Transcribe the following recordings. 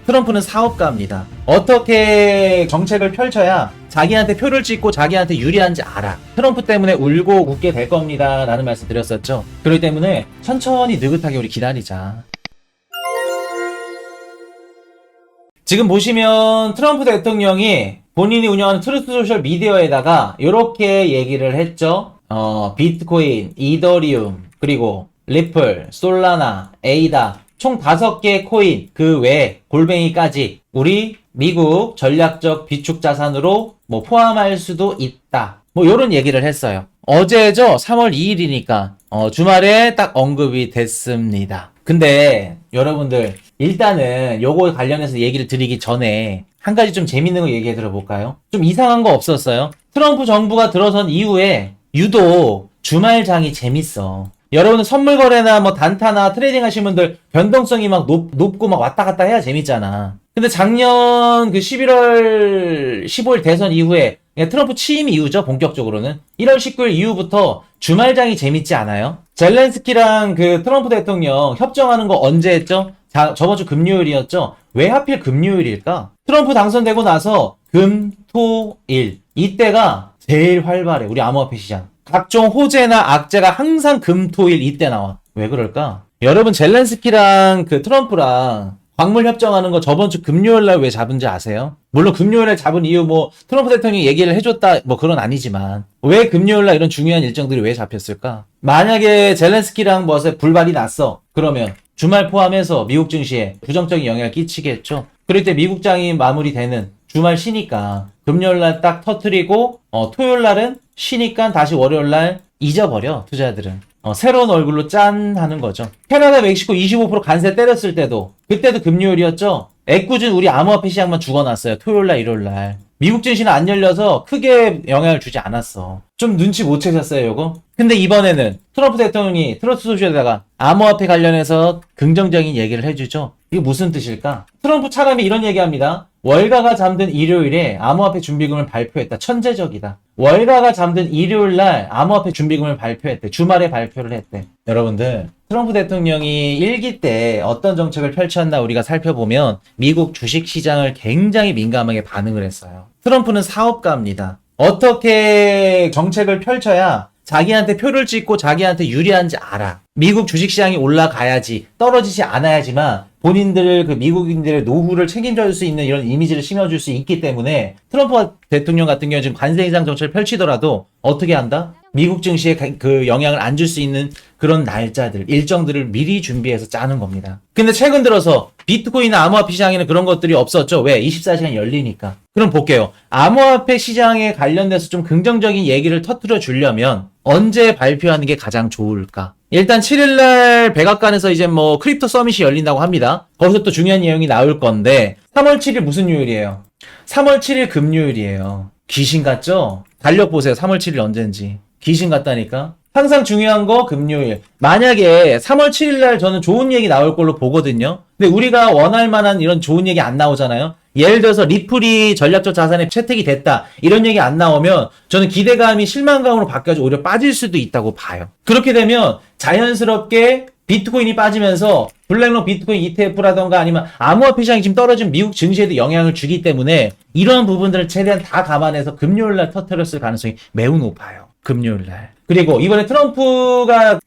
트럼프는 사업가입니다. 어떻게 정책을 펼쳐야 자기한테 표를 찍고 자기한테 유리한지 알아. 트럼프 때문에 울고 웃게 될 겁니다 라는 말씀 드렸었죠. 그렇기 때문에 천천히 느긋하게 우리 기다리자. 지금 보시면 트럼프 대통령이 본인이 운영하는 트루스 소셜 미디어에다가 이렇게 얘기를 했죠. 비트코인, 이더리움, 그리고 리플, 솔라나, 에이다 총 5개 코인 그 외에 골뱅이까지 우리 미국 전략적 비축 자산으로 포함할 수도 있다. 요런 얘기를 했어요. 어제죠. 3월 2일이니까 주말에 딱 언급이 됐습니다. 근데 여러분들 일단은 요거 관련해서 얘기를 드리기 전에 한 가지 좀 재밌는 거 얘기해 들어볼까요? 좀 이상한 거 없었어요? 트럼프 정부가 들어선 이후에 유독 주말장이 재밌어. 여러분은 선물 거래나 단타나 트레이딩 하시는 분들 변동성이 막 높고 막 왔다 갔다 해야 재밌잖아. 근데 작년 그 11월 15일 대선 이후에 트럼프 취임 이후죠, 본격적으로는. 1월 19일 이후부터 주말장이 재밌지 않아요? 젤렌스키랑 그 트럼프 대통령 협정하는 거 언제 했죠? 저번 주 금요일이었죠? 왜 하필 금요일일까? 트럼프 당선되고 나서 금, 토, 일. 이때가 제일 활발해, 우리 암호화폐 시장. 각종 호재나 악재가 항상 금, 토, 일 이때 나와. 왜 그럴까? 여러분 젤렌스키랑 그 트럼프랑 광물 협정하는 거 저번 주 금요일날 왜 잡은지 아세요? 물론 금요일날 잡은 이유 트럼프 대통령이 얘기를 해줬다 그건 아니지만 왜 금요일날 이런 중요한 일정들이 왜 잡혔을까? 만약에 젤렌스키랑 불발이 났어. 그러면 주말 포함해서 미국 증시에 부정적인 영향을 끼치겠죠. 그럴 때 미국장이 마무리되는 주말 쉬니까 금요일날 딱 터트리고 토요일날은 쉬니까 다시 월요일날 잊어버려 투자자들은. 새로운 얼굴로 짠 하는 거죠. 캐나다, 멕시코 25% 관세 때렸을 때도 그때도 금요일이었죠. 애꿎은 우리 암호화폐 시장만 죽어놨어요. 토요일날, 일요일날. 미국 증시는 안 열려서 크게 영향을 주지 않았어. 좀 눈치 못 채셨어요, 요거? 근데 이번에는 트럼프 대통령이 트러스트 소셜에다가 암호화폐 관련해서 긍정적인 얘기를 해주죠. 이게 무슨 뜻일까? 트럼프 차람이 이런 얘기합니다. 월가가 잠든 일요일에 암호화폐 준비금을 발표했다. 천재적이다. 월가가 잠든 일요일날 암호화폐 준비금을 발표했대. 주말에 발표를 했대. 여러분들, 트럼프 대통령이 1기 때 어떤 정책을 펼쳤나 우리가 살펴보면 미국 주식시장을 굉장히 민감하게 반응을 했어요. 트럼프는 사업가입니다. 어떻게 정책을 펼쳐야 자기한테 표를 찍고 자기한테 유리한지 알아. 미국 주식시장이 올라가야지, 떨어지지 않아야지만 본인들, 미국인들의 노후를 책임져 줄 수 있는 이런 이미지를 심어줄 수 있기 때문에 트럼프 대통령 같은 경우는 지금 관세 인상 정책을 펼치더라도 어떻게 한다? 미국 증시에 그 영향을 안 줄 수 있는 그런 날짜들, 일정들을 미리 준비해서 짜는 겁니다. 근데 최근 들어서 비트코인이나 암호화폐 시장에는 그런 것들이 없었죠. 왜? 24시간 열리니까. 그럼 볼게요. 암호화폐 시장에 관련돼서 좀 긍정적인 얘기를 터뜨려 주려면 언제 발표하는 게 가장 좋을까? 일단 7일날 백악관에서 이제 크립토 서밋이 열린다고 합니다. 거기서 또 중요한 내용이 나올 건데 3월 7일 무슨 요일이에요? 3월 7일 금요일이에요. 귀신 같죠? 달력 보세요. 3월 7일 언젠지. 귀신 같다니까? 항상 중요한 거 금요일. 만약에 3월 7일날 저는 좋은 얘기 나올 걸로 보거든요. 근데 우리가 원할 만한 이런 좋은 얘기 안 나오잖아요. 예를 들어서 리플이 전략적 자산에 채택이 됐다. 이런 얘기 안 나오면 저는 기대감이 실망감으로 바뀌어서 오히려 빠질 수도 있다고 봐요. 그렇게 되면 자연스럽게 비트코인이 빠지면서 블랙록 비트코인 ETF라던가 아니면 암호화폐 시장이 지금 떨어진 미국 증시에도 영향을 주기 때문에 이런 부분들을 최대한 다 감안해서 금요일날 터뜨렸을 가능성이 매우 높아요. 금요일날. 그리고 이번에 트럼프가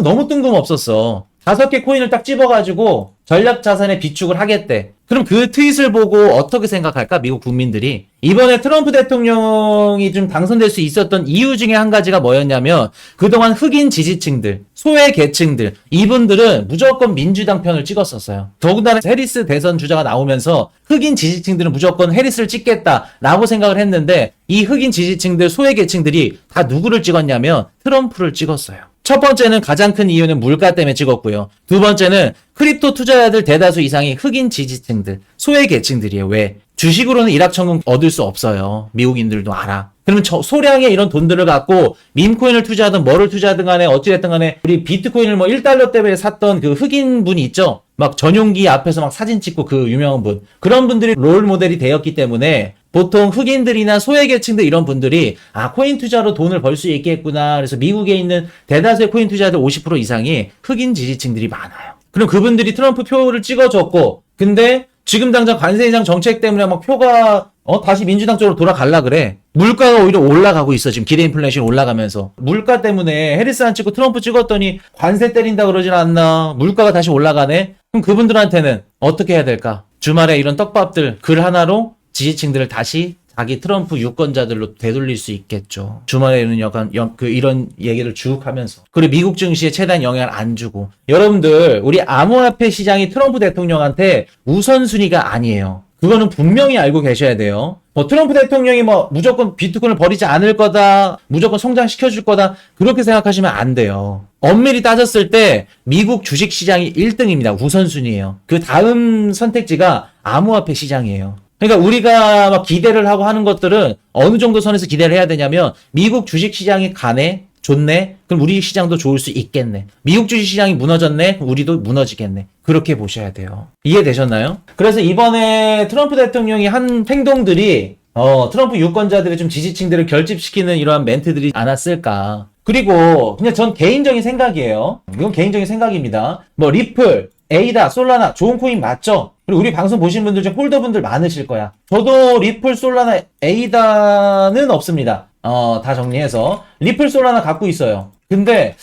너무 뜬금없었어. 5개 코인을 딱 집어가지고 전략 자산에 비축을 하겠대. 그럼 그 트윗을 보고 어떻게 생각할까? 미국 국민들이. 이번에 트럼프 대통령이 좀 당선될 수 있었던 이유 중에 한 가지가 뭐였냐면 그동안 흑인 지지층들, 소외 계층들 이분들은 무조건 민주당 편을 찍었었어요. 더군다나 해리스 대선 주자가 나오면서 흑인 지지층들은 무조건 해리스를 찍겠다라고 생각을 했는데 이 흑인 지지층들, 소외 계층들이 다 누구를 찍었냐면 트럼프를 찍었어요. 첫 번째는 가장 큰 이유는 물가 때문에 찍었고요. 두 번째는 크립토 투자자들 대다수 이상이 흑인 지지층들, 소외 계층들이에요. 왜? 주식으로는 일확천금 얻을 수 없어요. 미국인들도 알아. 그러면 소량의 이런 돈들을 갖고 밈코인을 투자하든 뭐를 투자하든 간에 어찌됐든 간에 우리 비트코인을 $1 때문에 샀던 그 흑인 분이 있죠? 막 전용기 앞에서 막 사진 찍고 그 유명한 분. 그런 분들이 롤 모델이 되었기 때문에 보통 흑인들이나 소외계층들 이런 분들이 코인 투자로 돈을 벌 수 있겠구나. 그래서 미국에 있는 대다수의 코인 투자자들 50% 이상이 흑인 지지층들이 많아요. 그럼 그분들이 트럼프 표를 찍어줬고 근데 지금 당장 관세 인상 정책 때문에 막 표가 다시 민주당 쪽으로 돌아갈라 그래. 물가가 오히려 올라가고 있어. 지금 기대 인플레이션 올라가면서. 물가 때문에 해리스 안 찍고 트럼프 찍었더니 관세 때린다 그러진 않나. 물가가 다시 올라가네. 그럼 그분들한테는 어떻게 해야 될까? 주말에 이런 떡밥들 글 하나로 지지층들을 다시 자기 트럼프 유권자들로 되돌릴 수 있겠죠. 주말에는 약간 이런 얘기를 쭉 하면서. 그리고 미국 증시에 최대한 영향을 안 주고. 여러분들, 우리 암호화폐 시장이 트럼프 대통령한테 우선순위가 아니에요. 그거는 분명히 알고 계셔야 돼요. 트럼프 대통령이 무조건 비트코인을 버리지 않을 거다, 무조건 성장시켜줄 거다, 그렇게 생각하시면 안 돼요. 엄밀히 따졌을 때 미국 주식 시장이 1등입니다. 우선순위예요. 그 다음 선택지가 암호화폐 시장이에요. 그러니까 우리가 막 기대를 하고 하는 것들은 어느 정도 선에서 기대를 해야 되냐면 미국 주식 시장이 가네? 좋네? 그럼 우리 시장도 좋을 수 있겠네. 미국 주식 시장이 무너졌네? 우리도 무너지겠네. 그렇게 보셔야 돼요. 이해되셨나요? 그래서 이번에 트럼프 대통령이 한 행동들이 트럼프 유권자들의 좀 지지층들을 결집시키는 이러한 멘트들이 않았을까. 그리고 그냥 전 개인적인 생각이에요. 이건 개인적인 생각입니다. 리플, 에이다, 솔라나 좋은 코인 맞죠? 그리고 우리 방송 보신 분들 중 홀더분들 많으실 거야. 저도 리플, 솔라나, 에이다는 없습니다. 다 정리해서 리플, 솔라나 갖고 있어요. 근데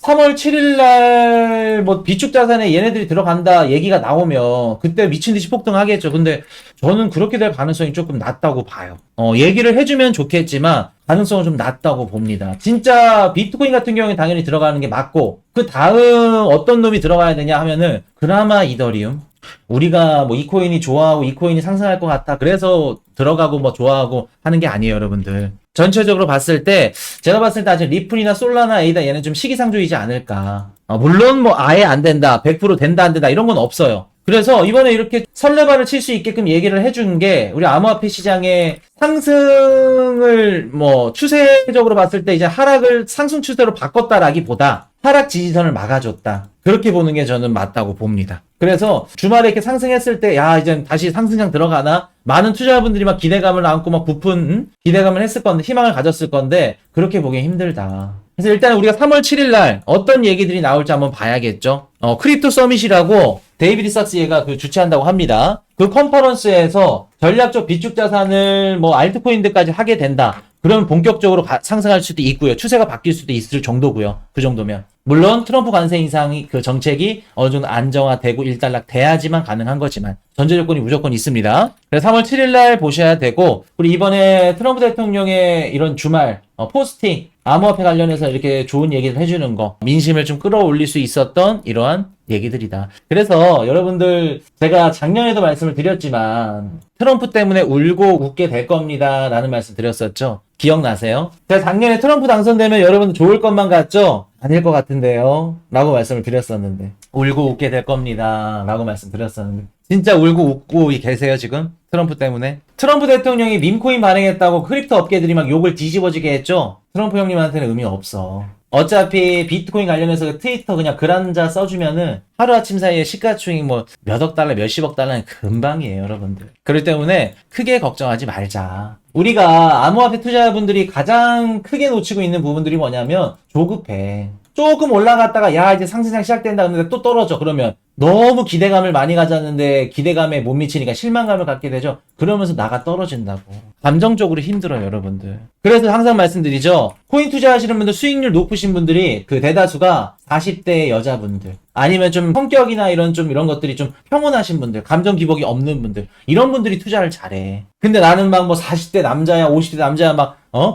3월 7일 날 비축 자산에 얘네들이 들어간다 얘기가 나오면 그때 미친 듯이 폭등하겠죠. 근데 저는 그렇게 될 가능성이 조금 낮다고 봐요. 얘기를 해주면 좋겠지만 가능성은 좀 낮다고 봅니다. 진짜 비트코인 같은 경우에 당연히 들어가는 게 맞고, 그 다음 어떤 놈이 들어가야 되냐 하면은 그나마 이더리움. 우리가 이 코인이 좋아하고 이 코인이 상승할 것 같아 그래서 들어가고 좋아하고 하는 게 아니에요, 여러분들. 전체적으로 봤을 때 제가 봤을 때 아직 리플이나 솔라나 에이다 얘는 좀 시기상조이지 않을까. 물론 아예 안 된다, 100% 된다 안 된다 이런 건 없어요. 그래서 이번에 이렇게 설레발을 칠 수 있게끔 얘기를 해준 게 우리 암호화폐 시장의 상승을 추세적으로 봤을 때 이제 하락을 상승 추세로 바꿨다라기보다 하락 지지선을 막아줬다. 그렇게 보는 게 저는 맞다고 봅니다. 그래서 주말에 이렇게 상승했을 때 이제 다시 상승장 들어가나? 많은 투자자분들이 막 기대감을 안고 부푼 기대감을 했을 건데, 희망을 가졌을 건데 그렇게 보기 힘들다. 그래서 일단 우리가 3월 7일 날 어떤 얘기들이 나올지 한번 봐야겠죠. 크립토 서밋이라고 데이비드 삭스 얘가 주최한다고 합니다. 그 컨퍼런스에서 전략적 비축 자산을 알트코인들까지 하게 된다. 그러면 본격적으로 상승할 수도 있고요. 추세가 바뀔 수도 있을 정도고요. 그 정도면. 물론 트럼프 관세 인상이 그 정책이 어느 정도 안정화되고 일단락 돼야지만 가능한 거지만 전제 조건이 무조건 있습니다. 그래서 3월 7일 날 보셔야 되고, 그리고 이번에 트럼프 대통령의 이런 주말 포스팅 암호화폐 관련해서 이렇게 좋은 얘기를 해주는 거, 민심을 좀 끌어올릴 수 있었던 이러한 얘기들이다. 그래서 여러분들, 제가 작년에도 말씀을 드렸지만 트럼프 때문에 울고 웃게 될 겁니다 라는 말씀 드렸었죠. 기억나세요? 제가 작년에 트럼프 당선되면 여러분들 좋을 것만 같죠? 아닐 것 같은데요 라고 말씀을 드렸었는데, 울고 웃게 될 겁니다 라고 말씀드렸었는데 진짜 울고 웃고 계세요 지금? 트럼프 때문에? 트럼프 대통령이 밈코인 발행했다고 크립토 업계들이 막 욕을 뒤집어지게 했죠? 트럼프 형님한테는 의미 없어. 어차피 비트코인 관련해서 트위터 그냥 글 한 자 써주면은 하루아침 사이에 시가총액 몇억 달러, 몇십억 달러는 금방이에요, 여러분들. 그렇기 때문에 크게 걱정하지 말자. 우리가 암호화폐 투자자분들이 가장 크게 놓치고 있는 부분들이 뭐냐면 조급해. 조금 올라갔다가 이제 상승장 시작된다 그러는데 또 떨어져. 그러면 너무 기대감을 많이 가졌는데 기대감에 못 미치니까 실망감을 갖게 되죠. 그러면서 나가 떨어진다고. 감정적으로 힘들어요, 여러분들. 그래서 항상 말씀드리죠. 코인 투자하시는 분들, 수익률 높으신 분들이 그 대다수가 40대 여자분들, 아니면 좀 성격이나 이런 것들이 좀 평온하신 분들, 감정 기복이 없는 분들, 이런 분들이 투자를 잘해. 근데 나는 40대 남자야, 50대 남자야,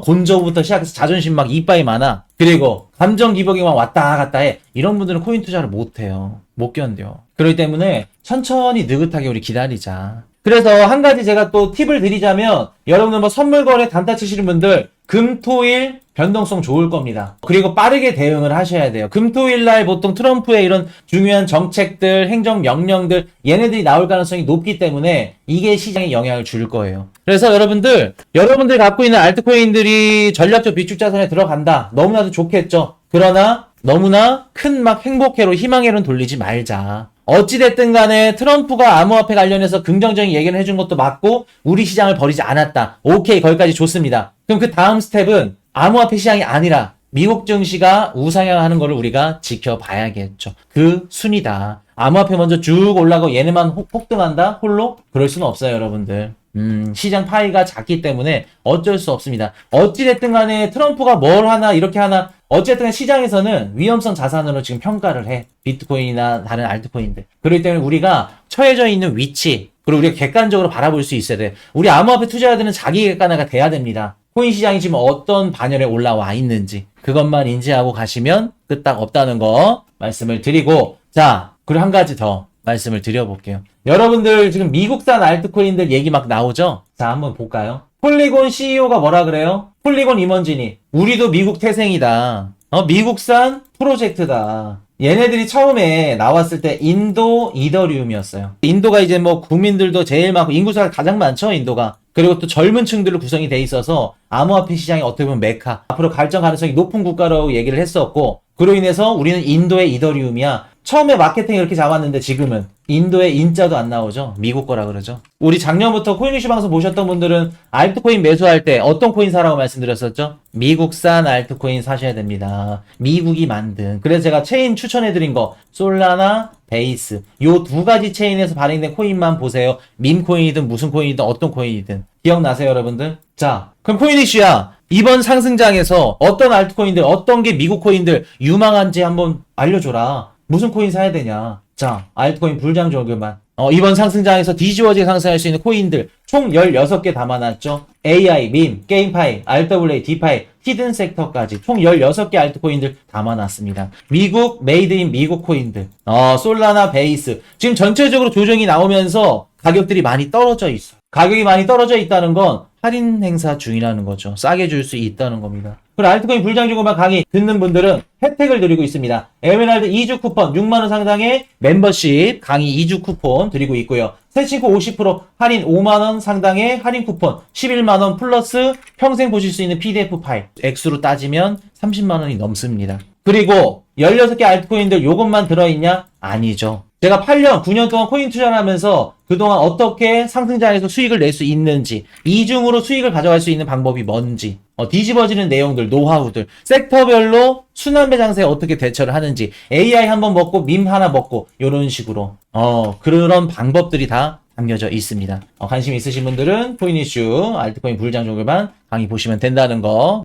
곤조부터 시작해서 자존심 이빠이 많아. 그리고 감정 기복이 왔다 갔다 해. 이런 분들은 코인 투자를 못 해요. 못 견뎌. 그렇기 때문에 천천히 느긋하게 우리 기다리자. 그래서 한 가지 제가 또 팁을 드리자면, 여러분들 선물 거래 단타 치시는 분들 금, 토, 일 변동성 좋을 겁니다. 그리고 빠르게 대응을 하셔야 돼요. 금, 토, 일 날 보통 트럼프의 이런 중요한 정책들, 행정 명령들 얘네들이 나올 가능성이 높기 때문에 이게 시장에 영향을 줄 거예요. 그래서 여러분들 갖고 있는 알트코인들이 전략적 비축 자산에 들어간다. 너무나도 좋겠죠. 그러나 너무나 큰 행복회로, 희망회로는 돌리지 말자. 어찌됐든 간에 트럼프가 암호화폐 관련해서 긍정적인 얘기를 해준 것도 맞고 우리 시장을 버리지 않았다. 오케이, 거기까지 좋습니다. 그럼 그 다음 스텝은 암호화폐 시장이 아니라 미국 증시가 우상향하는 거를 우리가 지켜봐야겠죠. 그 순이다. 암호화폐 먼저 쭉 올라가고 얘네만 폭등한다? 홀로? 그럴 수는 없어요, 여러분들. 시장 파이가 작기 때문에 어쩔 수 없습니다. 어찌됐든 간에 트럼프가 뭘 하나, 이렇게 하나, 어쨌든 시장에서는 위험성 자산으로 지금 평가를 해. 비트코인이나 다른 알트코인들. 그렇기 때문에 우리가 처해져 있는 위치, 그리고 우리가 객관적으로 바라볼 수 있어야 돼. 우리 암호화폐 투자자들은 자기 객관화가 돼야 됩니다. 코인 시장이 지금 어떤 반열에 올라와 있는지 그것만 인지하고 가시면 끄딱 없다는 거 말씀을 드리고, 자, 그리고 한 가지 더 말씀을 드려볼게요. 여러분들 지금 미국산 알트코인들 얘기 막 나오죠? 자, 한번 볼까요? 폴리곤 CEO가 뭐라 그래요? 폴리곤 임원진이 우리도 미국 태생이다. 미국산 프로젝트다. 얘네들이 처음에 나왔을 때 인도 이더리움이었어요. 인도가 이제 뭐 국민들도 제일 많고 인구수가 가장 많죠, 인도가. 그리고 또 젊은 층들로 구성이 돼 있어서 암호화폐 시장이 어떻게 보면 메카, 앞으로 발전 가능성이 높은 국가라고 얘기를 했었고, 그로 인해서 우리는 인도의 이더리움이야. 처음에 마케팅 이렇게 잡았는데 지금은 인도의 인자도 안 나오죠. 미국 거라 그러죠. 우리 작년부터 코인이슈 방송 보셨던 분들은 알트코인 매수할 때 어떤 코인 사라고 말씀드렸었죠? 미국산 알트코인 사셔야 됩니다. 미국이 만든. 그래서 제가 체인 추천해드린 거 솔라나, 베이스 요 두 가지 체인에서 발행된 코인만 보세요. 밈코인이든 무슨 코인이든 어떤 코인이든. 기억나세요, 여러분들? 자, 그럼 코인이슈야, 이번 상승장에서 어떤 알트코인들, 어떤 게 미국 코인들 유망한지 한번 알려줘라. 무슨 코인 사야 되냐? 자, 알트코인 불장 조교만. 이번 상승장에서 뒤집어지게 상승할 수 있는 코인들 총 16개 담아놨죠. AI, 밈, 게임파이, RWA, 디파이, 히든 섹터까지 총 16개 알트코인들 담아놨습니다. 미국, 메이드 인 미국 코인들. 솔라나, 베이스. 지금 전체적으로 조정이 나오면서 가격들이 많이 떨어져 있어. 가격이 많이 떨어져 있다는 건 할인 행사 중이라는 거죠. 싸게 줄 수 있다는 겁니다. 그리고 알트코인 불장중고만 강의 듣는 분들은 혜택을 드리고 있습니다. 에메랄드 2주 쿠폰 6만원 상당의 멤버십 강의 2주 쿠폰 드리고 있고요. 세친코 50% 할인 5만원 상당의 할인 쿠폰 11만원 플러스 평생 보실 수 있는 PDF 파일. 액수로 따지면 30만원이 넘습니다. 그리고 16개 알트코인들 요것만 들어있냐? 아니죠. 제가 8년, 9년 동안 코인 투자를 하면서 그동안 어떻게 상승장에서 수익을 낼 수 있는지, 이중으로 수익을 가져갈 수 있는 방법이 뭔지, 뒤집어지는 내용들, 노하우들, 섹터별로 순환배 장세에 어떻게 대처를 하는지, AI 한번 먹고 밈 하나 먹고 이런 식으로 그런 방법들이 다 담겨져 있습니다. 관심 있으신 분들은 코인 이슈, 알트코인 불장 종교만 강의 보시면 된다는 거.